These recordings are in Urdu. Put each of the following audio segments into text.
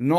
9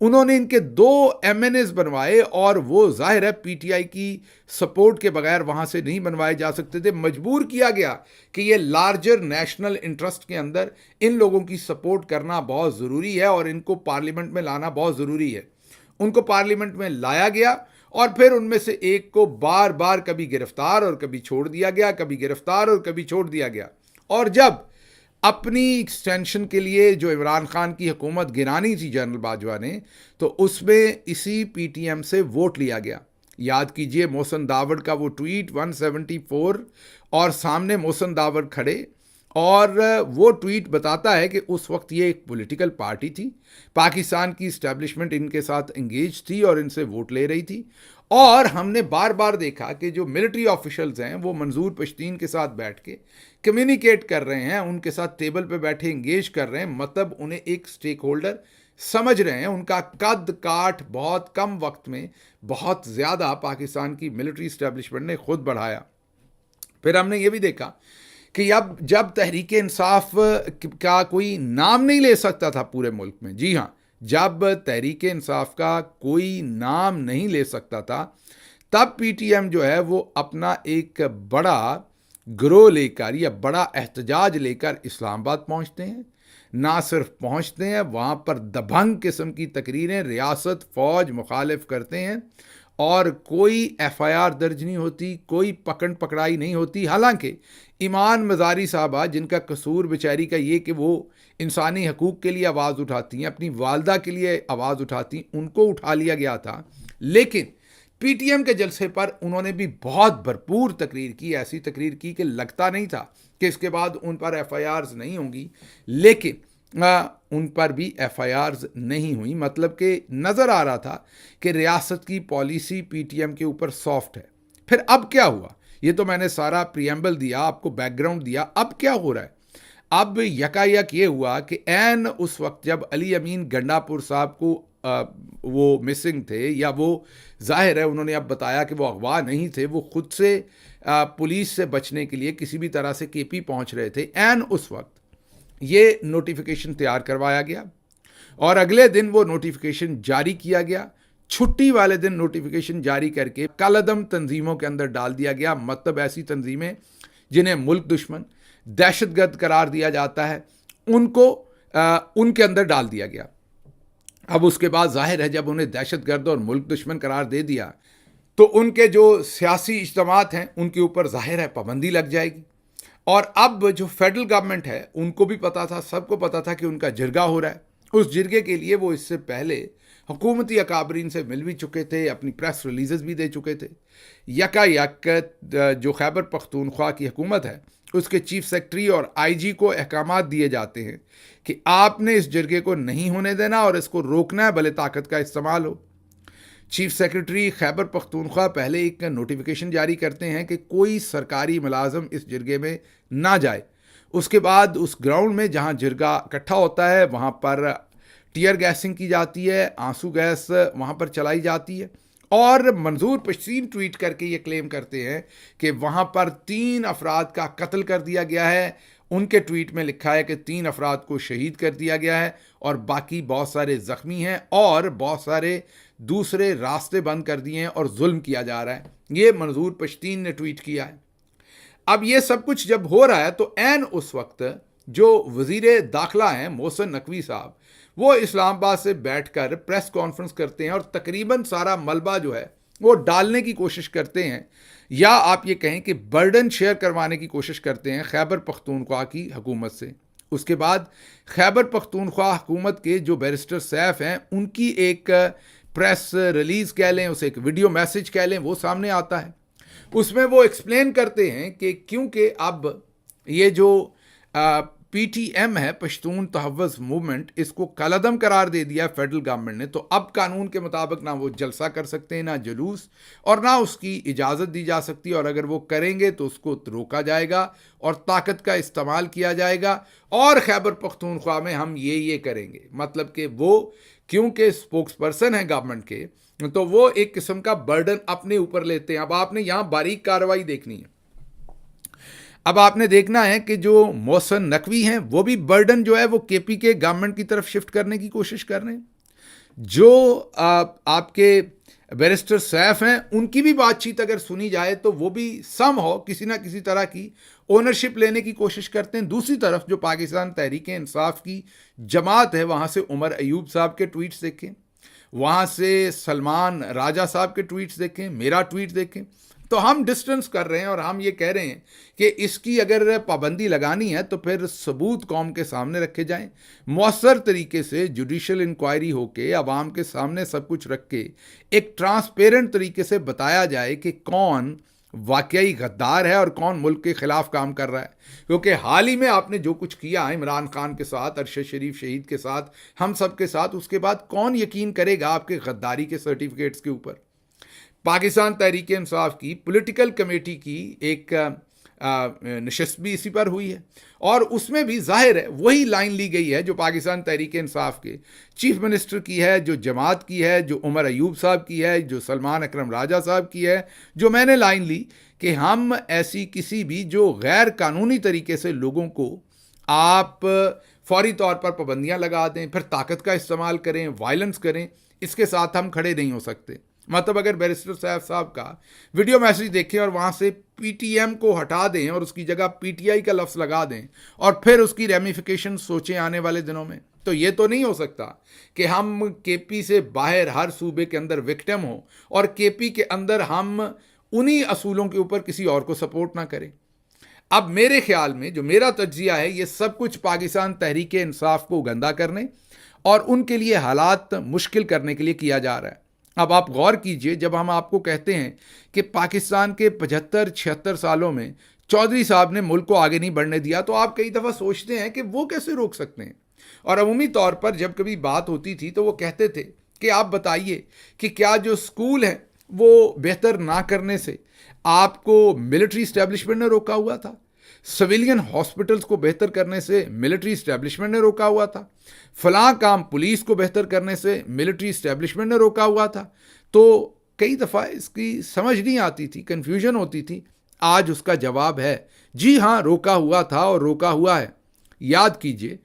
انہوں نے ان کے 2 MNAs بنوائے اور وہ ظاہر ہے پی ٹی آئی کی سپورٹ کے بغیر وہاں سے نہیں بنوائے جا سکتے تھے. مجبور کیا گیا کہ یہ لارجر نیشنل انٹرسٹ کے اندر ان لوگوں کی سپورٹ کرنا بہت ضروری ہے اور ان کو پارلیمنٹ میں لانا بہت ضروری ہے. ان کو پارلیمنٹ میں لایا گیا اور پھر ان میں سے ایک کو بار بار کبھی گرفتار اور کبھی چھوڑ دیا گیا, کبھی گرفتار اور کبھی چھوڑ دیا گیا. اور جب اپنی ایکسٹینشن کے لیے جو عمران خان کی حکومت گرانی تھی جنرل باجوہ نے, تو اس میں اسی پی ٹی ایم سے ووٹ لیا گیا. یاد کیجئے محسن داوڑ کا وہ ٹویٹ 174 اور سامنے محسن داوڑ کھڑے, اور وہ ٹویٹ بتاتا ہے کہ اس وقت یہ ایک پولیٹیکل پارٹی تھی, پاکستان کی اسٹیبلشمنٹ ان کے ساتھ انگیج تھی اور ان سے ووٹ لے رہی تھی. اور ہم نے بار بار دیکھا کہ جو ملٹری آفیشلز ہیں وہ منظور پشتین کے ساتھ بیٹھ کے کمیونیکیٹ کر رہے ہیں, ان کے ساتھ ٹیبل پہ بیٹھے انگیج کر رہے ہیں, مطلب انہیں ایک سٹیک ہولڈر سمجھ رہے ہیں. ان کا قد کاٹ بہت کم وقت میں بہت زیادہ پاکستان کی ملٹری اسٹیبلشمنٹ نے خود بڑھایا. پھر ہم نے یہ بھی دیکھا کہ جب تحریک انصاف کا کوئی نام نہیں لے سکتا تھا پورے ملک میں, جی ہاں, جب تحریک انصاف کا کوئی نام نہیں لے سکتا تھا, تب پی ٹی ایم جو ہے وہ اپنا ایک بڑا گروہ لے کر یا بڑا احتجاج لے کر اسلام آباد پہنچتے ہیں. نہ صرف پہنچتے ہیں, وہاں پر دبنگ قسم کی تقریریں ریاست فوج مخالف کرتے ہیں اور کوئی ایف آئی آر درج نہیں ہوتی, کوئی پکڑ پکڑائی نہیں ہوتی. حالانکہ ایمان مزاری صاحبہ, جن کا قصور بیچاری کا یہ کہ وہ انسانی حقوق کے لیے آواز اٹھاتی ہیں, اپنی والدہ کے لیے آواز اٹھاتی ہیں, ان کو اٹھا لیا گیا تھا. لیکن پی ٹی ایم کے جلسے پر انہوں نے بھی بہت بھرپور تقریر کی, ایسی تقریر کی کہ لگتا نہیں تھا کہ اس کے بعد ان پر ایف آئی آرز نہیں ہوں گی, لیکن ان پر بھی ایف آئی آرز نہیں ہوئی. مطلب کہ نظر آ رہا تھا کہ ریاست کی پالیسی پی ٹی ایم کے اوپر سافٹ ہے. پھر اب کیا ہوا, یہ تو میں نے سارا پریمبل دیا, آپ کو بیک گراؤنڈ دیا. اب کیا ہو رہا ہے؟ اب یکایک یہ ہوا کہ عین اس وقت جب علی امین گنڈا پور صاحب کو وہ مسنگ تھے, یا وہ ظاہر ہے انہوں نے اب بتایا کہ وہ اغوا نہیں تھے, وہ خود سے پولیس سے بچنے کے لیے کسی بھی طرح سے کے پی پہنچ رہے تھے, عین اس وقت یہ نوٹیفیکیشن تیار کروایا گیا اور اگلے دن وہ نوٹیفیکیشن جاری کیا گیا. چھٹی والے دن نوٹیفیکیشن جاری کر کے کالعدم تنظیموں کے اندر ڈال دیا گیا. مطلب ایسی تنظیمیں جنہیں ملک دشمن, دہشت گرد قرار دیا جاتا ہے, ان کو ان کے اندر ڈال دیا گیا. اب اس کے بعد ظاہر ہے جب انہیں دہشت گرد اور ملک دشمن قرار دے دیا تو ان کے جو سیاسی اجتماعات ہیں ان کے اوپر ظاہر ہے پابندی لگ جائے گی. اور اب جو فیڈرل گورنمنٹ ہے ان کو بھی پتا تھا, سب کو پتا تھا کہ ان کا جرگہ ہو رہا ہے. اس جرگے کے لیے وہ اس سے پہلے حکومتی اکابرین سے مل بھی چکے تھے, اپنی پریس ریلیزز بھی دے چکے تھے. یکایک جو خیبر پختونخوا کی حکومت ہے اس کے چیف سیکرٹری اور آئی جی کو احکامات دیے جاتے ہیں کہ آپ نے اس جرگے کو نہیں ہونے دینا اور اس کو روکنا ہے, بھلے طاقت کا استعمال ہو. چیف سیکرٹری خیبر پختونخوا پہلے ایک نوٹیفیکیشن جاری کرتے ہیں کہ کوئی سرکاری ملازم اس جرگے میں نہ جائے. اس کے بعد اس گراؤنڈ میں جہاں جرگہ اکٹھا ہوتا ہے وہاں پر ٹیئر گیسنگ کی جاتی ہے, آنسو گیس وہاں پر چلائی جاتی ہے. اور منظور پشتین ٹویٹ کر کے یہ کلیم کرتے ہیں کہ وہاں پر 3 افراد کا قتل کر دیا گیا ہے. ان کے ٹویٹ میں لکھا ہے کہ 3 افراد کو شہید کر دیا گیا ہے اور باقی بہت سارے زخمی ہیں اور بہت سارے دوسرے راستے بند کر دیے ہیں اور ظلم کیا جا رہا ہے. یہ منظور پشتین نے ٹویٹ کیا ہے. اب یہ سب کچھ جب ہو رہا ہے تو عین اس وقت جو وزیر داخلہ ہیں محسن نقوی صاحب, وہ اسلام آباد سے بیٹھ کر پریس کانفرنس کرتے ہیں اور تقریباً سارا ملبہ جو ہے وہ ڈالنے کی کوشش کرتے ہیں, یا آپ یہ کہیں کہ برڈن شیئر کروانے کی کوشش کرتے ہیں خیبر پختونخوا کی حکومت سے. اس کے بعد خیبر پختونخوا حکومت کے جو بیرسٹر سیف ہیں ان کی ایک پریس ریلیز کہہ لیں, اسے ایک ویڈیو میسج کہہ لیں, وہ سامنے آتا ہے. اس میں وہ ایکسپلین کرتے ہیں کہ کیونکہ اب یہ جو پی ٹی ایم ہے, پشتون تحفظ موومنٹ, اس کو کالعدم قرار دے دیا فیڈرل گورنمنٹ نے, تو اب قانون کے مطابق نہ وہ جلسہ کر سکتے ہیں, نہ جلوس, اور نہ اس کی اجازت دی جا سکتی, اور اگر وہ کریں گے تو اس کو روکا جائے گا اور طاقت کا استعمال کیا جائے گا. اور خیبر پختونخوا میں ہم یہ کریں گے. مطلب کہ وہ کیونکہ اسپوکس پرسن ہیں گورنمنٹ کے, تو وہ ایک قسم کا برڈن اپنے اوپر لیتے ہیں. اب آپ نے یہاں باریک کارروائی دیکھنی ہے. اب آپ نے دیکھنا ہے کہ جو محسن نقوی ہیں وہ بھی برڈن جو ہے وہ کے پی کے گورنمنٹ کی طرف شفٹ کرنے کی کوشش کر رہے ہیں. جو آپ کے بیرسٹر سیف ہیں ان کی بھی بات چیت اگر سنی جائے تو وہ بھی سم ہو کسی نہ کسی طرح کی اونرشپ لینے کی کوشش کرتے ہیں. دوسری طرف جو پاکستان تحریک انصاف کی جماعت ہے وہاں سے عمر ایوب صاحب کے ٹویٹس دیکھیں, وہاں سے سلمان راجہ صاحب کے ٹویٹس دیکھیں, میرا ٹویٹ دیکھیں, تو ہم ڈسٹنس کر رہے ہیں اور ہم یہ کہہ رہے ہیں کہ اس کی اگر پابندی لگانی ہے تو پھر ثبوت قوم کے سامنے رکھے جائیں, مؤثر طریقے سے جوڈیشل انکوائری ہو کے عوام کے سامنے سب کچھ رکھ کے ایک ٹرانسپیرنٹ طریقے سے بتایا جائے کہ کون واقعی غدار ہے اور کون ملک کے خلاف کام کر رہا ہے. کیونکہ حال ہی میں آپ نے جو کچھ کیا عمران خان کے ساتھ, ارشد شریف شہید کے ساتھ, ہم سب کے ساتھ, اس کے بعد کون یقین کرے گا آپ کے غداری کے سرٹیفکیٹس کے اوپر. پاکستان تحریک انصاف کی پولیٹیکل کمیٹی کی ایک نشست بھی اسی پر ہوئی ہے اور اس میں بھی ظاہر ہے وہی لائن لی گئی ہے جو پاکستان تحریک انصاف کے چیف منسٹر کی ہے, جو جماعت کی ہے, جو عمر ایوب صاحب کی ہے, جو سلمان اکرم راجہ صاحب کی ہے, جو میں نے لائن لی کہ ہم ایسی کسی بھی جو غیر قانونی طریقے سے لوگوں کو آپ فوری طور پر پابندیاں لگا دیں, پھر طاقت کا استعمال کریں, وائلنس کریں, اس کے ساتھ ہم کھڑے نہیں ہو سکتے. مطلب اگر بیرسٹر سیف صاحب کا ویڈیو میسیج دیکھیں اور وہاں سے پی ٹی ایم کو ہٹا دیں اور اس کی جگہ پی ٹی آئی کا لفظ لگا دیں اور پھر اس کی ریمیفیکیشن سوچیں آنے والے دنوں میں, تو یہ تو نہیں ہو سکتا کہ ہم کے پی سے باہر ہر صوبے کے اندر وکٹم ہوں اور کے پی کے اندر ہم انہی اصولوں کے اوپر کسی اور کو سپورٹ نہ کریں. اب میرے خیال میں جو میرا تجزیہ ہے یہ سب کچھ پاکستان تحریک انصاف کو گندا کرنے اور ان کے لیے حالات مشکل کرنے کے لیے کیا جا رہا ہے. اب آپ غور کیجئے, جب ہم آپ کو کہتے ہیں کہ پاکستان کے 75-76 سالوں میں چودھری صاحب نے ملک کو آگے نہیں بڑھنے دیا, تو آپ کئی دفعہ سوچتے ہیں کہ وہ کیسے روک سکتے ہیں. اور عمومی طور پر جب کبھی بات ہوتی تھی تو وہ کہتے تھے کہ آپ بتائیے کہ کیا جو سکول ہیں وہ بہتر نہ کرنے سے آپ کو ملٹری اسٹیبلشمنٹ نے روکا ہوا تھا, سویلین ہاسپٹلز کو بہتر کرنے سے ملٹری اسٹیبلشمنٹ نے روکا ہوا تھا, فلاں کام پولیس کو بہتر کرنے سے ملٹری اسٹیبلشمنٹ نے روکا ہوا تھا. تو کئی دفعہ اس کی سمجھ نہیں آتی تھی, کنفیوژن ہوتی تھی. آج اس کا جواب ہے جی ہاں, روکا ہوا تھا اور روکا ہوا ہے. یاد کیجئے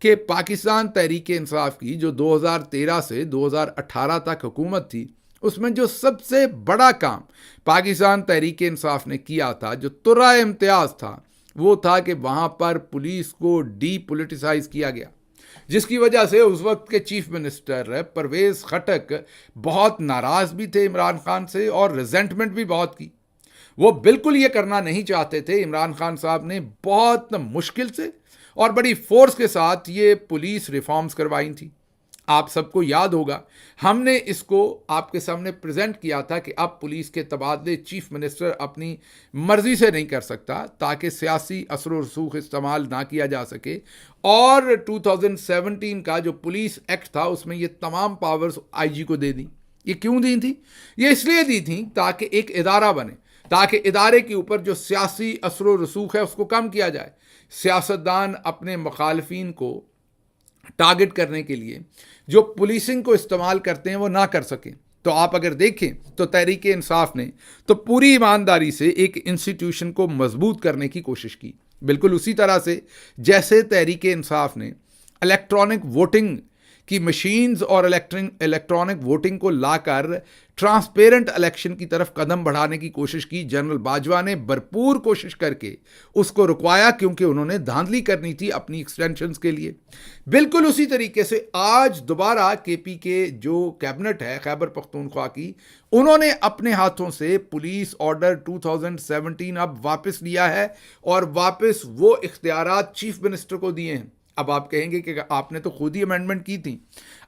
کہ پاکستان تحریک انصاف کی جو 2013 سے 2018 تک حکومت تھی, اس میں جو سب سے بڑا کام پاکستان تحریک انصاف نے کیا تھا, جو ترا امتیاز تھا, وہ تھا کہ وہاں پر پولیس کو ڈی پولیٹیسائز کیا گیا, جس کی وجہ سے اس وقت کے چیف منسٹر پرویز خٹک بہت ناراض بھی تھے عمران خان سے اور ریزنٹمنٹ بھی بہت کی. وہ بالکل یہ کرنا نہیں چاہتے تھے. عمران خان صاحب نے بہت مشکل سے اور بڑی فورس کے ساتھ یہ پولیس ریفارمز کروائی تھی. آپ سب کو یاد ہوگا ہم نے اس کو آپ کے سامنے پریزنٹ کیا تھا کہ اب پولیس کے تبادلے چیف منسٹر اپنی مرضی سے نہیں کر سکتا تاکہ سیاسی اثر و رسوخ استعمال نہ کیا جا سکے. اور 2017 کا جو پولیس ایکٹ تھا اس میں یہ تمام پاورز آئی جی کو دے دی. یہ کیوں دی تھی؟ یہ اس لیے دی تھی تاکہ ایک ادارہ بنے, تاکہ ادارے کے اوپر جو سیاسی اثر و رسوخ ہے اس کو کم کیا جائے. سیاستدان اپنے مخالفین کو ٹارگٹ کرنے کے لیے جو پولیسنگ کو استعمال کرتے ہیں وہ نہ کر سکیں. تو آپ اگر دیکھیں تو تحریک انصاف نے تو پوری ایمانداری سے ایک انسٹیٹیوشن کو مضبوط کرنے کی کوشش کی, بالکل اسی طرح سے جیسے تحریک انصاف نے الیکٹرانک ووٹنگ کی مشینز اور الیکٹرانک ووٹنگ کو لا کر ٹرانسپیرنٹ الیکشن کی طرف قدم بڑھانے کی کوشش کی. جنرل باجوہ نے بھرپور کوشش کر کے اس کو رکوایا کیونکہ انہوں نے دھاندلی کرنی تھی اپنی ایکسٹینشنز کے لیے. بالکل اسی طریقے سے آج دوبارہ کے پی کے جو کیبنٹ ہے خیبر پختونخوا کی, انہوں نے اپنے ہاتھوں سے پولیس آرڈر 2017 اب واپس لیا ہے اور واپس وہ اختیارات چیف منسٹر کو دیے ہیں. اب آپ کہیں گے کہ آپ نے تو خود ہی امینڈمنٹ کی تھی,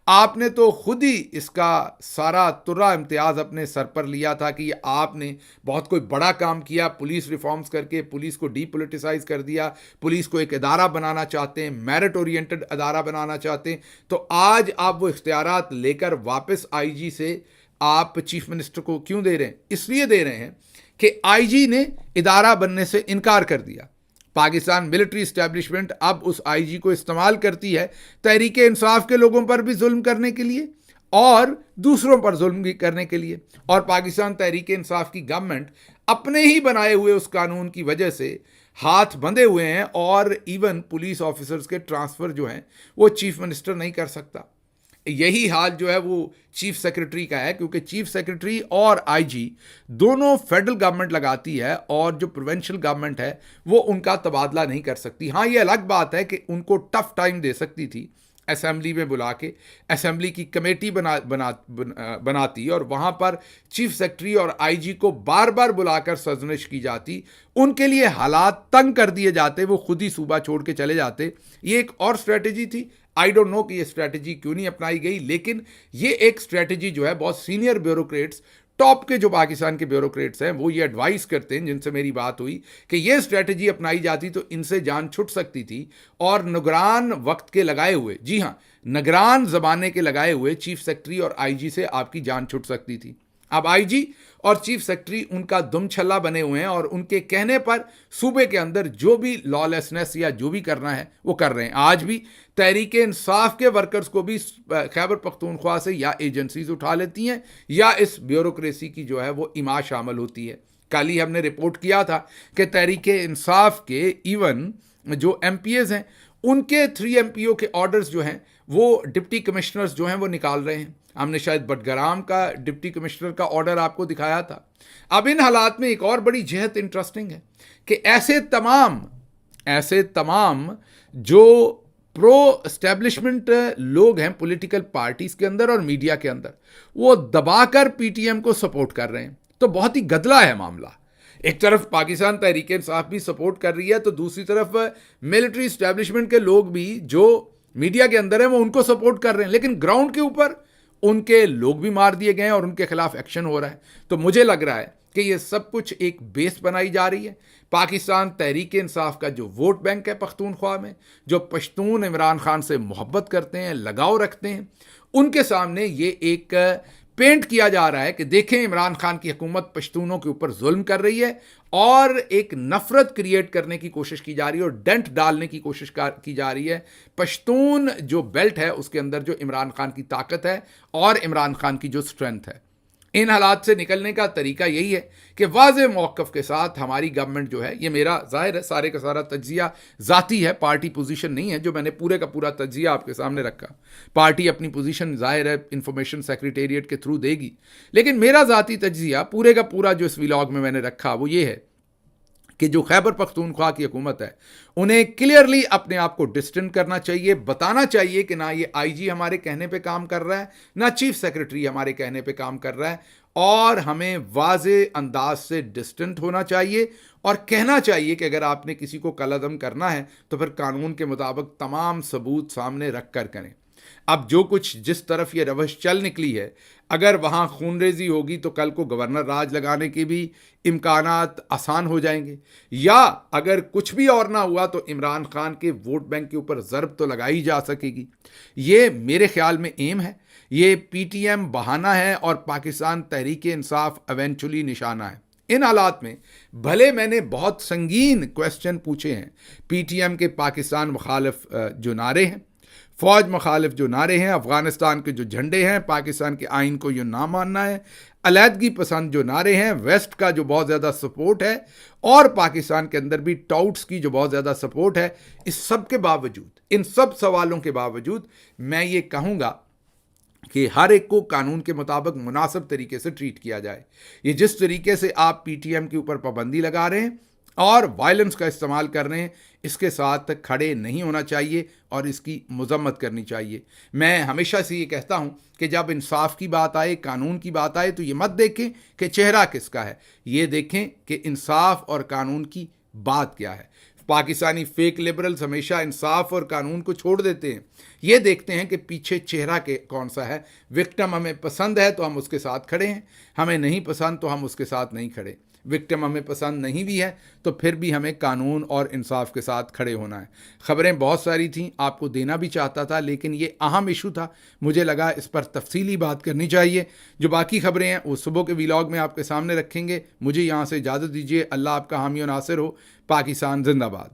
آپ نے تو خود ہی اس کا سارا ترا امتیاز اپنے سر پر لیا تھا کہ آپ نے بہت کوئی بڑا کام کیا, پولیس ریفارمز کر کے پولیس کو ڈی پولیٹیسائز کر دیا, پولیس کو ایک ادارہ بنانا چاہتے ہیں, میرٹ اورینٹڈ ادارہ بنانا چاہتے ہیں. تو آج آپ وہ اختیارات لے کر واپس آئی جی سے آپ چیف منسٹر کو کیوں دے رہے ہیں؟ اس لیے دے رہے ہیں کہ آئی جی نے ادارہ بننے سے انکار کر دیا. پاکستان ملٹری اسٹیبلشمنٹ اب اس آئی جی کو استعمال کرتی ہے تحریک انصاف کے لوگوں پر بھی ظلم کرنے کے لیے اور دوسروں پر ظلم بھی کرنے کے لیے. اور پاکستان تحریک انصاف کی گورنمنٹ اپنے ہی بنائے ہوئے اس قانون کی وجہ سے ہاتھ بندھے ہوئے ہیں اور ایون پولیس آفیسرز کے ٹرانسفر جو ہیں وہ چیف منسٹر نہیں کر سکتا. یہی حال جو ہے وہ چیف سیکرٹری کا ہے، کیونکہ چیف سیکرٹری اور آئی جی دونوں فیڈرل گورنمنٹ لگاتی ہے اور جو پروونشل گورنمنٹ ہے وہ ان کا تبادلہ نہیں کر سکتی. ہاں یہ الگ بات ہے کہ ان کو ٹف ٹائم دے سکتی تھی اسمبلی میں بلا کے، اسمبلی کی کمیٹی بناتی اور وہاں پر چیف سیکرٹری اور آئی جی کو بار بار بلا کر سرزنش کی جاتی، ان کے لیے حالات تنگ کر دیے جاتے، وہ خود ہی صوبہ چھوڑ کے چلے جاتے. یہ ایک اور اسٹریٹجی تھی. آئی ڈونٹ نو کہ یہ اسٹریٹجی کیوں نہیں اپنائی گئی، لیکن یہ ایک اسٹریٹجی جو ہے بہت سینئر بیوروکریٹس، ٹاپ کے جو پاکستان کے بیوروکریٹس ہیں وہ یہ ایڈوائز کرتے ہیں، جن سے میری بات ہوئی کہ یہ اسٹریٹجی اپنائی جاتی تو ان سے جان چھٹ سکتی تھی، اور نگران وقت کے لگائے ہوئے، جی ہاں نگران زمانے کے لگائے ہوئے چیف سیکرٹری اور آئی جی سے آپ کی جان چھٹ سکتی تھی. اب آئی جی اور چیف سیکرٹری ان کا دم چھلا بنے ہوئے ہیں اور ان کے کہنے پر صوبے کے اندر جو بھی لا لیسنس یا جو بھی کرنا ہے وہ کر رہے ہیں. آج بھی تحریک انصاف کے ورکرز کو بھی خیبر پختونخوا سے یا ایجنسیز اٹھا لیتی ہیں یا اس بیوروکریسی کی جو ہے وہ ایما شامل ہوتی ہے. کل ہی ہم نے رپورٹ کیا تھا کہ تحریک انصاف کے ایون جو ایم پی ایز ہیں ان کے 3 ایم پی او کے آرڈرز جو ہیں وہ ڈپٹی کمشنرز جو ہیں وہ نکال رہے ہیں. ہم نے شاید بٹگرام کا ڈپٹی کمشنر کا آرڈر آپ کو دکھایا تھا. اب ان حالات میں ایک اور بڑی جہت انٹرسٹنگ ہے کہ ایسے تمام جو پرو اسٹیبلشمنٹ لوگ ہیں پولیٹیکل پارٹیز کے اندر اور میڈیا کے اندر، وہ دبا کر پی ٹی ایم کو سپورٹ کر رہے ہیں. تو بہت ہی گدلا ہے معاملہ. ایک طرف پاکستان تحریک انصاف بھی سپورٹ کر رہی ہے تو دوسری طرف ملٹری اسٹیبلشمنٹ کے لوگ بھی جو میڈیا کے اندر ہیں وہ ان کو سپورٹ کر رہے ہیں، لیکن گراؤنڈ کے اوپر ان کے لوگ بھی مار دیے گئے ہیں اور ان کے خلاف ایکشن ہو رہا ہے. تو مجھے لگ رہا ہے کہ یہ سب کچھ ایک بیس بنائی جا رہی ہے. پاکستان تحریک انصاف کا جو ووٹ بینک ہے پختونخوا میں، جو پشتون عمران خان سے محبت کرتے ہیں، لگاؤ رکھتے ہیں، ان کے سامنے یہ ایک پینٹ کیا جا رہا ہے کہ دیکھیں عمران خان کی حکومت پشتونوں کے اوپر ظلم کر رہی ہے اور ایک نفرت کریٹ کرنے کی کوشش کی جا رہی ہے اور ڈنٹ ڈالنے کی کوشش کی جا رہی ہے پشتون جو بیلٹ ہے اس کے اندر جو عمران خان کی طاقت ہے اور عمران خان کی جو سٹرینتھ ہے. ان حالات سے نکلنے کا طریقہ یہی ہے کہ واضح موقف کے ساتھ ہماری گورنمنٹ جو ہے، یہ میرا ظاہر ہے سارے کا سارا تجزیہ ذاتی ہے، پارٹی پوزیشن نہیں ہے جو میں نے پورے کا پورا تجزیہ آپ کے سامنے رکھا. پارٹی اپنی پوزیشن ظاہر ہے انفارمیشن سیکریٹریٹ کے تھرو دے گی، لیکن میرا ذاتی تجزیہ پورے کا پورا جو اس ویلاگ میں نے رکھا وہ یہ ہے کہ جو خیبر پختونخوا کی حکومت ہے انہیں کلیئرلی اپنے آپ کو ڈسٹنٹ کرنا چاہیے، بتانا چاہیے کہ نہ یہ آئی جی ہمارے کہنے پہ کام کر رہا ہے، نہ چیف سیکرٹری ہمارے کہنے پہ کام کر رہا ہے، اور ہمیں واضح انداز سے ڈسٹنٹ ہونا چاہیے اور کہنا چاہیے کہ اگر آپ نے کسی کو کالعدم کرنا ہے تو پھر قانون کے مطابق تمام ثبوت سامنے رکھ کر کریں. اب جو کچھ جس طرف یہ روش چل نکلی ہے، اگر وہاں خون ریزی ہوگی تو کل کو گورنر راج لگانے کے بھی امکانات آسان ہو جائیں گے، یا اگر کچھ بھی اور نہ ہوا تو عمران خان کے ووٹ بینک کے اوپر ضرب تو لگائی جا سکے گی. یہ میرے خیال میں ایم ہے، یہ پی ٹی ایم بہانہ ہے اور پاکستان تحریک انصاف ایونچولی نشانہ ہے. ان حالات میں بھلے میں نے بہت سنگین کویسچن پوچھے ہیں، پی ٹی ایم کے پاکستان مخالف جو نعرے ہیں، فوج مخالف جو نعرے ہیں، افغانستان کے جو جھنڈے ہیں، پاکستان کے آئین کو یہ نہ ماننا ہے، علیحدگی پسند جو نعرے ہیں، ویسٹ کا جو بہت زیادہ سپورٹ ہے اور پاکستان کے اندر بھی ٹاؤٹس کی جو بہت زیادہ سپورٹ ہے، اس سب کے باوجود، ان سب سوالوں کے باوجود میں یہ کہوں گا کہ ہر ایک کو قانون کے مطابق مناسب طریقے سے ٹریٹ کیا جائے. یہ جس طریقے سے آپ پی ٹی ایم کے اوپر پابندی لگا رہے ہیں اور وائلنس کا استعمال کر رہے ہیں، اس کے ساتھ کھڑے نہیں ہونا چاہیے اور اس کی مذمت کرنی چاہیے. میں ہمیشہ سے یہ کہتا ہوں کہ جب انصاف کی بات آئے، قانون کی بات آئے تو یہ مت دیکھیں کہ چہرہ کس کا ہے، یہ دیکھیں کہ انصاف اور قانون کی بات کیا ہے. پاکستانی فیک لبرلز ہمیشہ انصاف اور قانون کو چھوڑ دیتے ہیں، یہ دیکھتے ہیں کہ پیچھے چہرہ کون سا ہے. وکٹم ہمیں پسند ہے تو ہم اس کے ساتھ کھڑے ہیں، ہمیں نہیں پسند تو ہم اس کے ساتھ نہیں کھڑے. وکٹم ہمیں پسند نہیں بھی ہے تو پھر بھی ہمیں قانون اور انصاف کے ساتھ کھڑے ہونا ہے. خبریں بہت ساری تھیں، آپ کو دینا بھی چاہتا تھا، لیکن یہ اہم ایشو تھا، مجھے لگا اس پر تفصیلی بات کرنی چاہیے. جو باقی خبریں ہیں وہ صبح کے ویلاگ میں آپ کے سامنے رکھیں گے. مجھے یہاں سے اجازت دیجیے. اللہ آپ کا حامی و ناصر ہو. پاکستان زندہ باد.